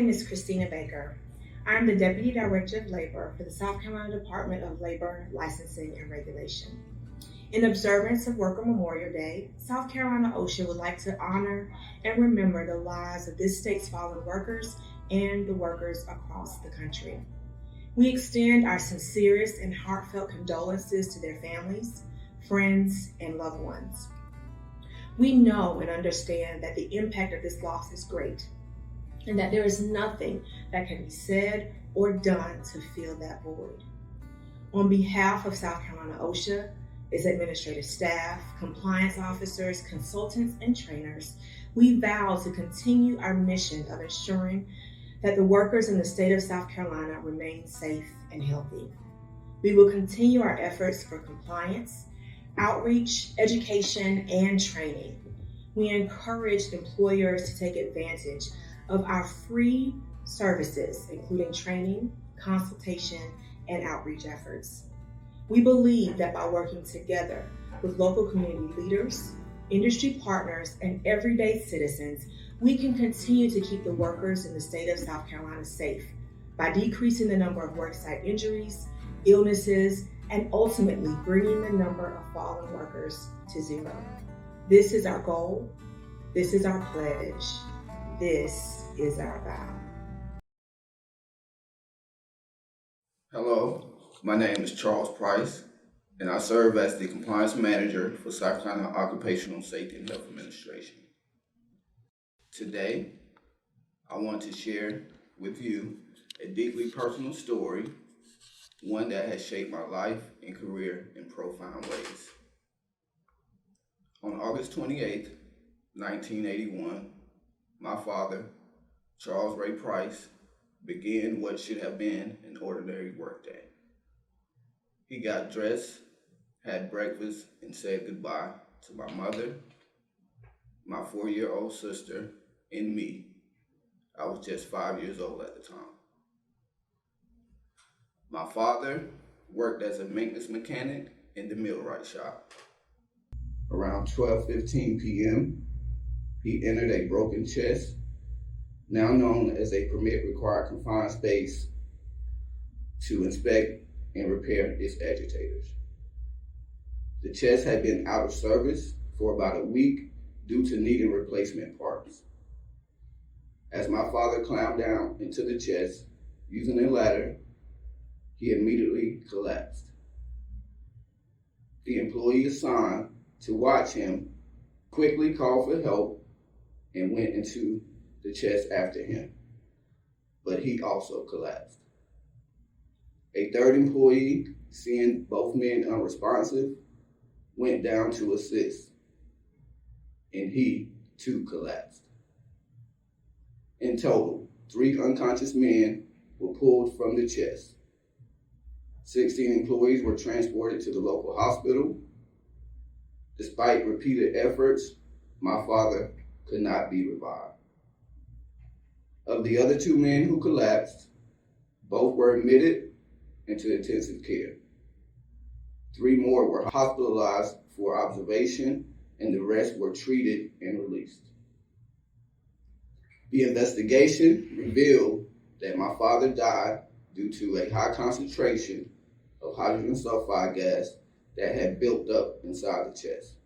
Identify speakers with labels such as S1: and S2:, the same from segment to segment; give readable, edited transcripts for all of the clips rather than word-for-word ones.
S1: name is Kristina Baker. I am the Deputy Director of Labor for the South Carolina Department of Labor, Licensing, and Regulation. In observance of Worker Memorial Day, South Carolina OSHA would like to honor and remember the lives of this state's fallen workers and the workers across the country. We extend our sincerest and heartfelt condolences to their families, friends, and loved ones. We know and understand that the impact of this loss is great, and that there is nothing that can be said or done to fill that void. On behalf of South Carolina OSHA, its administrative staff, compliance officers, consultants, and trainers, we vow to continue our mission of ensuring that the workers in the state of South Carolina remain safe and healthy. We will continue our efforts for compliance, outreach, education, and training. We encourage employers to take advantage of our free services, including training, consultation, and outreach efforts. We believe that by working together with local community leaders, industry partners, and everyday citizens, we can continue to keep the workers in the state of South Carolina safe by decreasing the number of worksite injuries, illnesses, and ultimately bringing the number of fallen workers to zero. This is our goal. This is our pledge. This is our vow.
S2: Hello, my name is Charles Price, and I serve as the Compliance Manager for South Carolina Occupational Safety and Health Administration. Today, I want to share with you a deeply personal story, one that has shaped my life and career in profound ways. On August 28, 1981, my father, Charles Ray Price, began what should have been an ordinary workday. He got dressed, had breakfast, and said goodbye to my mother, my 4-year-old sister, and me. I was just 5 years old at the time. My father worked as a maintenance mechanic in the millwright shop. Around 12:15 p.m., he entered a broken chest, now known as a permit required confined space, to inspect and repair its agitators. The chest had been out of service for about a week due to needing replacement parts. As my father climbed down into the chest using a ladder, he immediately collapsed. The employee assigned to watch him quickly called for help and went into the chest after him, but he also collapsed. A third employee, seeing both men unresponsive, went down to assist, and he too collapsed. In total, 3 unconscious men were pulled from the chest. 16 employees were transported to the local hospital. Despite repeated efforts, my father could not be revived. Of the other 2 men who collapsed, both were admitted into intensive care. 3 more were hospitalized for observation, and the rest were treated and released. The investigation revealed that my father died due to a high concentration of hydrogen sulfide gas that had built up inside the chest.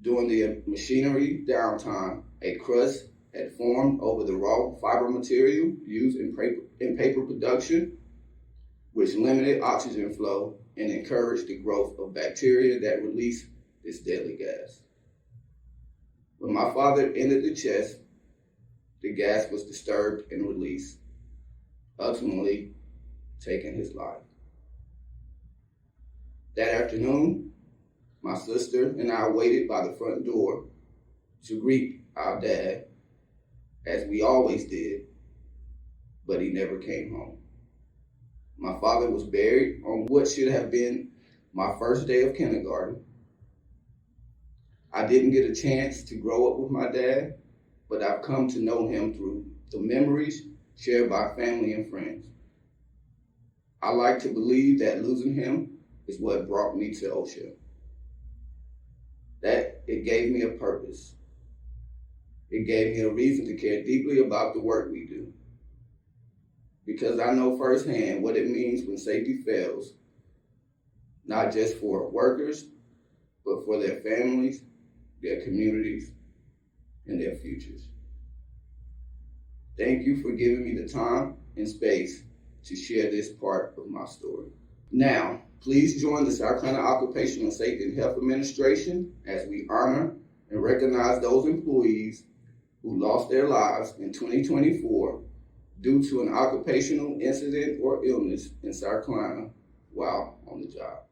S2: During the machinery downtime, a crust had formed over the raw fiber material used in paper production, which limited oxygen flow and encouraged the growth of bacteria that released this deadly gas. When my father entered the chest, the gas was disturbed and released, ultimately taking his life. That afternoon, my sister and I waited by the front door to greet our dad, as we always did, but he never came home. My father was buried on what should have been my first day of kindergarten. I didn't get a chance to grow up with my dad, but I've come to know him through the memories shared by family and friends. I like to believe that losing him is what brought me to OSHA. That it gave me a purpose. It gave me a reason to care deeply about the work we do, because I know firsthand what it means when safety fails, not just for workers, but for their families, their communities, and their futures. Thank you for giving me the time and space to share this part of my story. Now, please join the South Carolina Occupational Safety and Health Administration as we honor and recognize those employees who lost their lives in 2024 due to an occupational incident or illness in South Carolina while on the job.